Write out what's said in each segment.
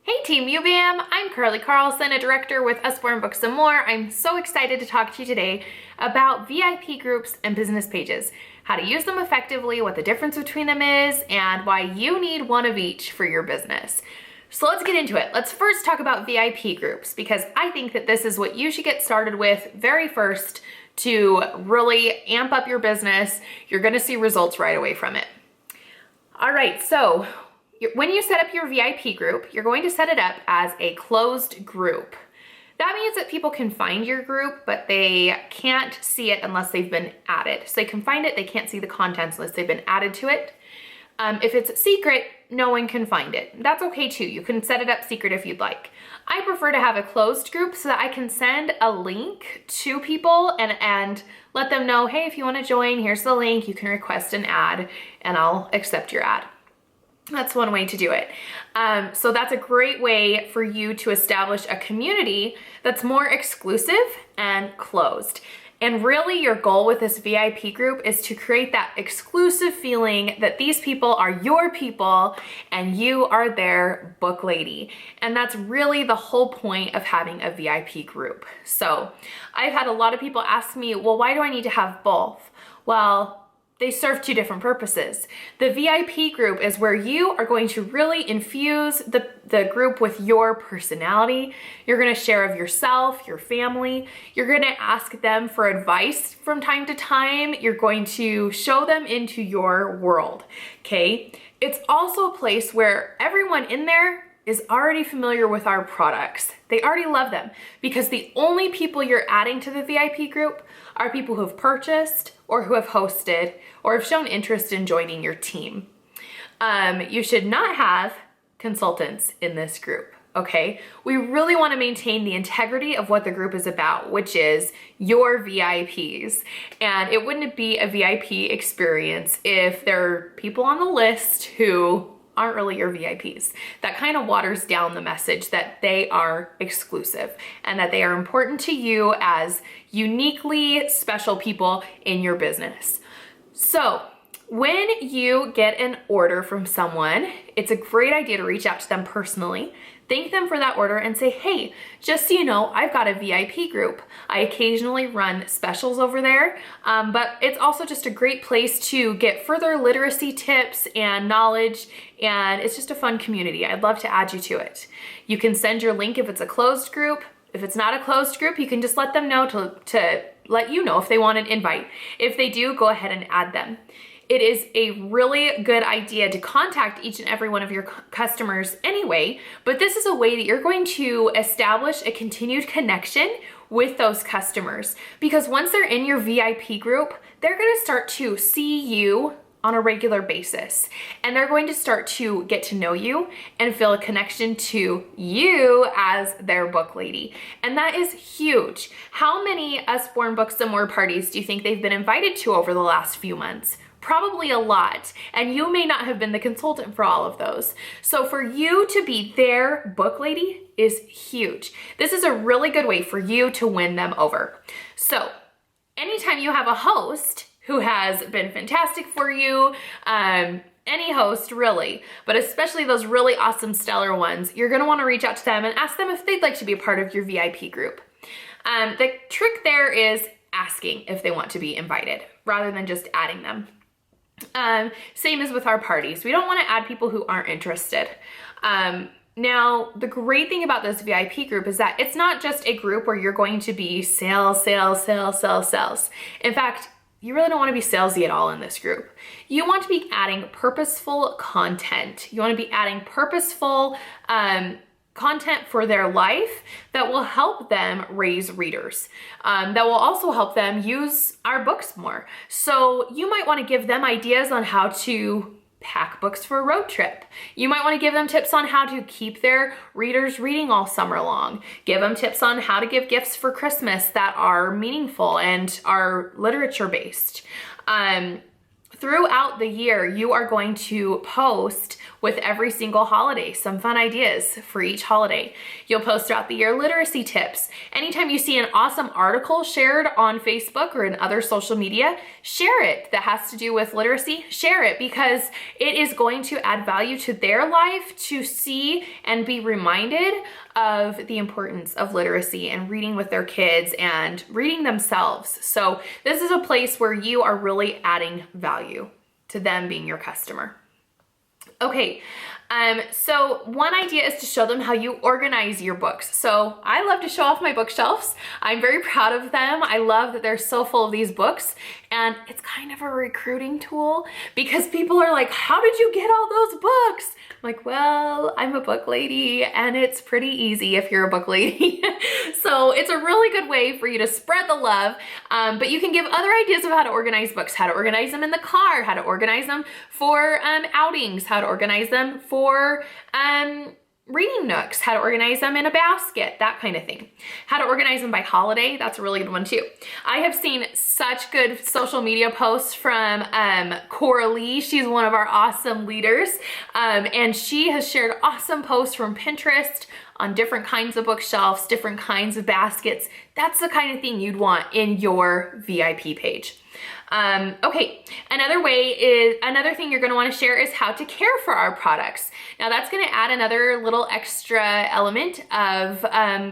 Hey Team UBAM, I'm Carly Carlson, a director with Usborne Books and More. I'm so excited to talk to you today about VIP groups and business pages, how to use them effectively, what the difference between them is, and why you need one of each for your business. So let's get into it. Let's first talk about VIP groups because I think that this is what you should get started with very first to really amp up your business. You're gonna see results right away from it. All right, so when you set up your VIP group, you're going to set it up as a closed group. That means that people can find your group, but they can't see it unless they've been added. So they can find it, they can't see the contents unless they've been added to it. If it's secret, no one can find it. That's okay too. You can set it up secret if you'd like. I prefer to have a closed group so that I can send a link to people and let them know, hey, if you want to join, here's the link. You can request an ad and I'll accept your ad. That's one way to do it. So that's a great way for you to establish a community that's more exclusive and closed. And really your goal with this VIP group is to create that exclusive feeling that these people are your people and you are their book lady. And that's really the whole point of having a VIP group. So I've had a lot of people ask me, well, why do I need to have both? Well, they serve two different purposes. The VIP group is where you are going to really infuse the group with your personality. You're gonna share of yourself, your family. You're gonna ask them for advice from time to time. You're going to show them into your world, okay? It's also a place where everyone in there is already familiar with our products. They already love them because the only people you're adding to the VIP group are people who have purchased or who have hosted or have shown interest in joining your team. You should not have consultants in this group, okay? We really wanna maintain the integrity of what the group is about, which is your VIPs. And it wouldn't be a VIP experience if there are people on the list who aren't really your VIPs. That kind of waters down the message that they are exclusive and that they are important to you as uniquely special people in your business. So when you get an order from someone, it's a great idea to reach out to them personally, thank them for that order and say, hey, just so you know, I've got a VIP group. I occasionally run specials over there, but it's also just a great place to get further literacy tips and knowledge, and it's just a fun community. I'd love to add you to it. You can send your link if it's a closed group. If it's not a closed group, you can just let them know to let you know if they want an invite. If they do, go ahead and add them. It is a really good idea to contact each and every one of your customers anyway, but this is a way that you're going to establish a continued connection with those customers because once they're in your VIP group, they're gonna start to see you on a regular basis and they're going to start to get to know you and feel a connection to you as their book lady. And that is huge. How many Usborne Books and More parties do you think they've been invited to over the last few months? Probably a lot, and you may not have been the consultant for all of those. So for you to be their book lady is huge. This is a really good way for you to win them over. So anytime you have a host who has been fantastic for you, any host really, but especially those really awesome stellar ones, you're gonna wanna reach out to them and ask them if they'd like to be a part of your VIP group. The trick there is asking if they want to be invited rather than just adding them. Same as with our parties. We don't want to add people who aren't interested. Now, the great thing about this VIP group is that it's not just a group where you're going to be sales. In fact, you really don't want to be salesy at all in this group. You want to be adding purposeful content. You want to be adding purposeful content for their life that will help them raise readers, that will also help them use our books more. So you might want to give them ideas on how to pack books for a road trip. You might want to give them tips on how to keep their readers reading all summer long. Give them tips on how to give gifts for Christmas that are meaningful and are literature based. throughout the year, you are going to post with every single holiday some fun ideas for each holiday. You'll post throughout the year literacy tips. Anytime you see an awesome article shared on Facebook or in other social media, share it that has to do with literacy, share it, because it is going to add value to their life to see and be reminded of the importance of literacy and reading with their kids and reading themselves. So this is a place where you are really adding value to them being your customer. Okay, so one idea is to show them how you organize your books. So I love to show off my bookshelves. I'm very proud of them. I love that they're so full of these books, and it's kind of a recruiting tool because people are like, how did you get all those books? I'm like, well, I'm a book lady and it's pretty easy if you're a book lady. So it's a really good way for you to spread the love, but you can give other ideas of how to organize books, how to organize them in the car, how to organize them for outings, how to organize them for reading nooks, how to organize them in a basket, that kind of thing. How to organize them by holiday, that's a really good one too. I have seen such good social media posts from Coralie. She's one of our awesome leaders, and she has shared awesome posts from Pinterest on different kinds of bookshelves, different kinds of baskets. That's the kind of thing you'd want in your VIP page. Okay, another thing you're gonna wanna share is how to care for our products. Now that's gonna add another little extra element of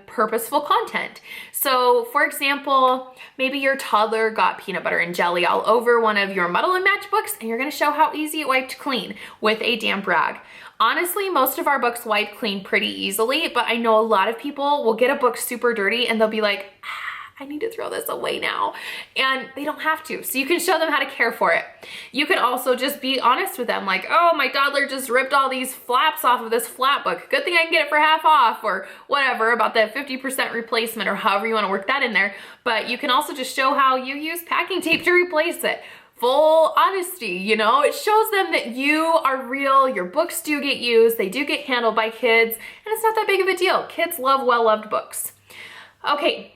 purposeful content. So for example, maybe your toddler got peanut butter and jelly all over one of your Muddle and Match books, and you're gonna show how easy it wiped clean with a damp rag. Honestly, most of our books wipe clean pretty easily, but I know a lot of people will get a book super dirty and they'll be like, I need to throw this away now. And they don't have to. So you can show them how to care for it. You can also just be honest with them, like, oh, my toddler just ripped all these flaps off of this flap book. Good thing I can get it for half off, or whatever about that 50% replacement, or however you want to work that in there. But you can also just show how you use packing tape to replace it. Full honesty, you know, it shows them that you are real, your books do get used, they do get handled by kids, and it's not that big of a deal. Kids love well-loved books. Okay.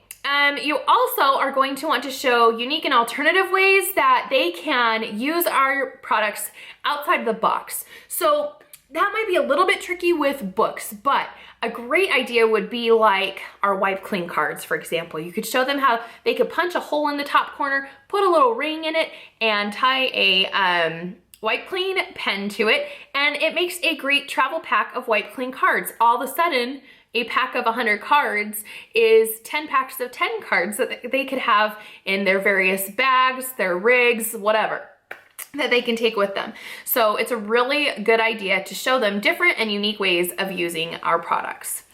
You also are going to want to show unique and alternative ways that they can use our products outside the box. So that might be a little bit tricky with books, but a great idea would be like our wipe clean cards, for example. You could show them how they could punch a hole in the top corner, put a little ring in it, and tie a wipe clean pen to it, and it makes a great travel pack of wipe clean cards. All of a sudden, a pack of 100 cards is 10 packs of 10 cards that they could have in their various bags, their rigs, whatever, that they can take with them. So it's a really good idea to show them different and unique ways of using our products.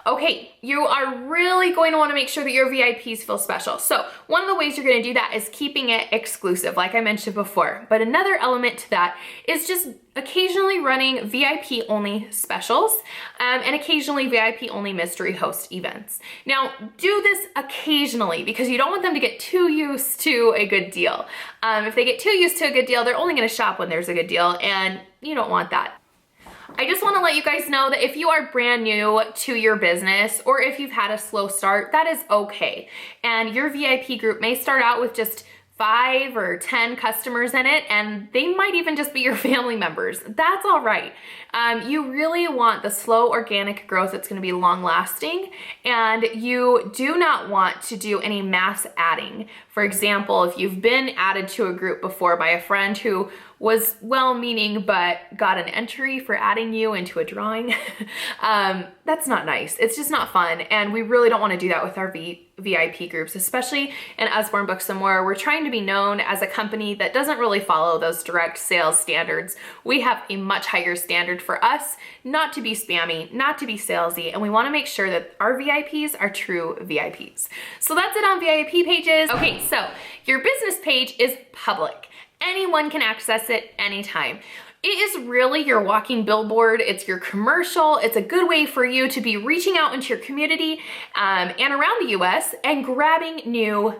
Okay, you are really going to want to make sure that your VIPs feel special. So one of the ways you're going to do that is keeping it exclusive, like I mentioned before. But another element to that is just occasionally running VIP only specials and occasionally VIP only mystery host events. Now do this occasionally because you don't want them to get too used to a good deal. If they get too used to a good deal, they're only going to shop when there's a good deal, and you don't want that. I just want to let you guys know that if you are brand new to your business, or if you've had a slow start, that is okay. And your VIP group may start out with just 5 or 10 customers in it, and they might even just be your family members. That's all right. You really want the slow organic growth that's going to be long lasting, and you do not want to do any mass adding. For example, if you've been added to a group before by a friend who was well-meaning but got an entry for adding you into a drawing, that's not nice. It's just not fun, and we really don't want to do that with our VIP groups, especially in Usborne Books and More. We're trying to be known as a company that doesn't really follow those direct sales standards. We have a much higher standard for us, not to be spammy, not to be salesy, and we want to make sure that our VIPs are true VIPs. So that's it on VIP pages. Okay, so your business page is public. Anyone can access it anytime. It is really your walking billboard. It's your commercial. It's a good way for you to be reaching out into your community and around the US and grabbing new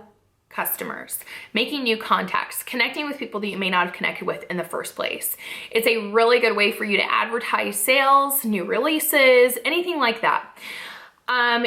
customers, making new contacts, connecting with people that you may not have connected with in the first place. It's a really good way for you to advertise sales, new releases, anything like that.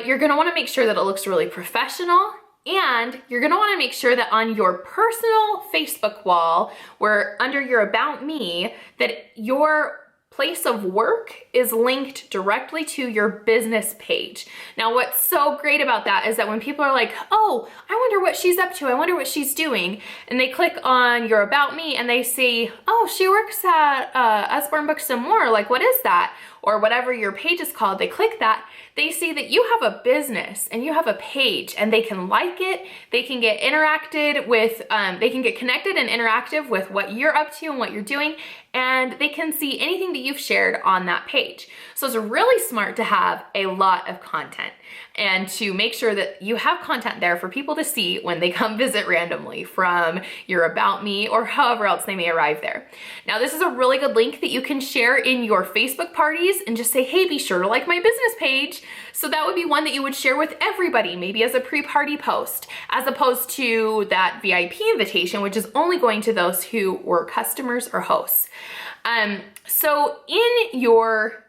You're gonna wanna make sure that it looks really professional And you're gonna wanna make sure that on your personal Facebook wall, where under your About Me, that your place of work is linked directly to your business page. Now, what's so great about that is that when people are like, oh, I wonder what she's up to, I wonder what she's doing, and they click on your About Me and they see, oh, she works at Usborne Books and More, like what is that? Or whatever your page is called, they click that, they see that you have a business and you have a page, and they can like it, they can get interacted with, they can get connected and interactive with what you're up to and what you're doing, and they can see anything that you've shared on that page. So it's really smart to have a lot of content and to make sure that you have content there for people to see when they come visit randomly from your About Me or however else they may arrive there. Now, this is a really good link that you can share in your Facebook parties and just say, hey, be sure to like my business page. So that would be one that you would share with everybody, maybe as a pre-party post, as opposed to that VIP invitation, which is only going to those who were customers or hosts. So in your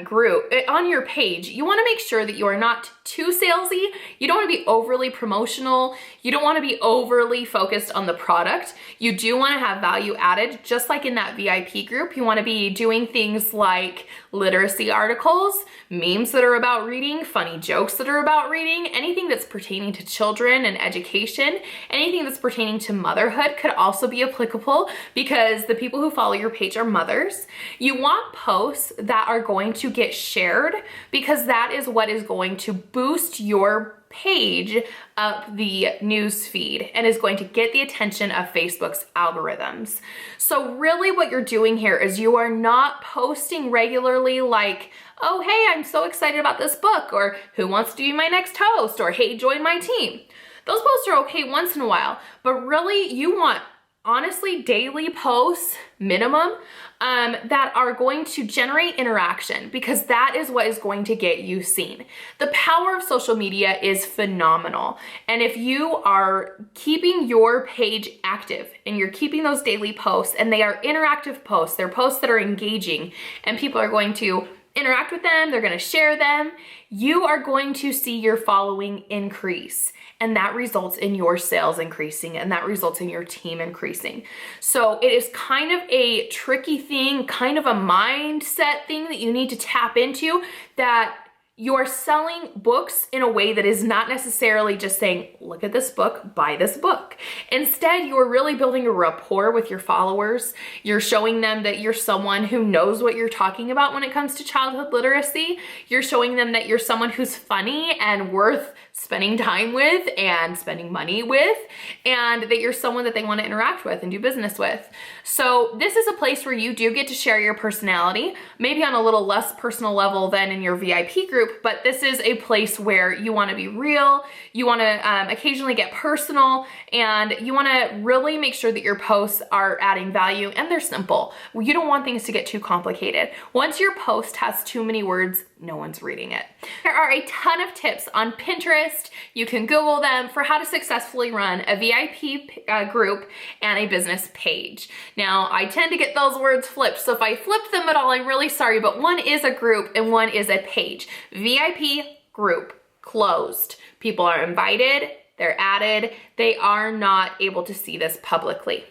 group, on your page, you want to make sure that you are not too salesy. You don't want to be overly promotional. You don't want to be overly focused on the product. You do want to have value added, just like in that VIP group. You want to be doing things like literacy articles, memes that are about reading, funny jokes that are about reading, anything that's pertaining to children and education, anything that's pertaining to motherhood could also be applicable because the people who follow your page are mothers. You want posts that are going to get shared because that is what is going to boost your page up the news feed and is going to get the attention of Facebook's algorithms. So really what you're doing here is you are not posting regularly like, oh, hey, I'm so excited about this book, or who wants to be my next host, or hey, join my team. Those posts are okay once in a while, but really you want honestly daily posts minimum that are going to generate interaction, because that is what is going to get you seen. The power of social media is phenomenal. And if you are keeping your page active and you're keeping those daily posts, and they are interactive posts, they're posts that are engaging and people are going to interact with them, they're going to share them, you are going to see your following increase. And that results in your sales increasing, and that results in your team increasing. So it is kind of a tricky thing, kind of a mindset thing that you need to tap into, that you're selling books in a way that is not necessarily just saying, look at this book, buy this book. Instead, you're really building a rapport with your followers. You're showing them that you're someone who knows what you're talking about when it comes to childhood literacy. You're showing them that you're someone who's funny and worth spending time with and spending money with, and that you're someone that they want to interact with and do business with. So this is a place where you do get to share your personality, maybe on a little less personal level than in your VIP group, but this is a place where you want to be real, you want to occasionally get personal, and you want to really make sure that your posts are adding value and they're simple. You don't want things to get too complicated. Once your post has too many words, no one's reading it. There are a ton of tips on Pinterest. You can Google them for how to successfully run a VIP group and a business page. Now, I tend to get those words flipped, so if I flip them at all, I'm really sorry, but one is a group and one is a page. VIP group, closed. People are invited, they're added, they are not able to see this publicly.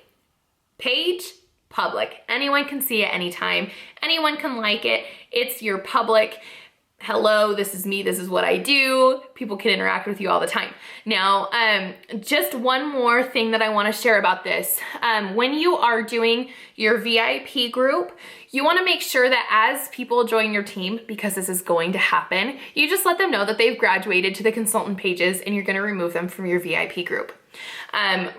Page, public. Anyone can see it anytime. Anyone can like it. It's your public. Hello, this is me, this is what I do. People can interact with you all the time. Now, just one more thing that I wanna share about this. When you are doing your VIP group, you wanna make sure that as people join your team, because this is going to happen, you just let them know that they've graduated to the consultant pages and you're gonna remove them from your VIP group.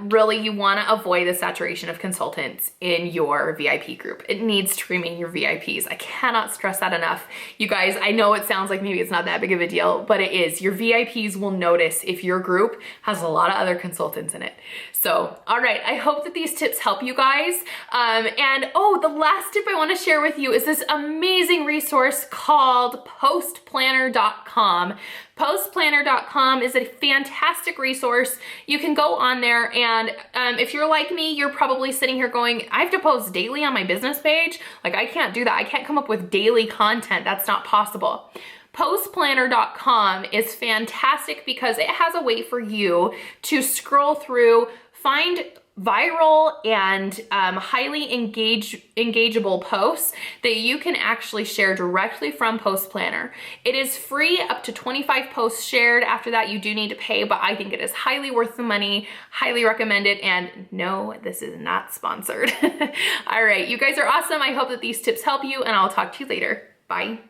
Really, you wanna avoid the saturation of consultants in your VIP group. It needs to remain your VIPs. I cannot stress that enough. You guys, I know it sounds like maybe it's not that big of a deal, but it is. Your VIPs will notice if your group has a lot of other consultants in it. So, all right, I hope that these tips help you guys. And oh, the last tip I wanna share with you is this amazing resource called postplanner.com. Postplanner.com is a fantastic resource. You can go on there, and if you're like me, you're probably sitting here going, I have to post daily on my business page. Like, I can't do that. I can't come up with daily content. That's not possible. Postplanner.com is fantastic because it has a way for you to scroll through, find viral and highly engageable posts that you can actually share directly from Post Planner. It is free up to 25 posts shared. After that, you do need to pay, but I think it is highly worth the money, highly recommend it, and no, this is not sponsored. All right, you guys are awesome. I hope that these tips help you, and I'll talk to you later. Bye.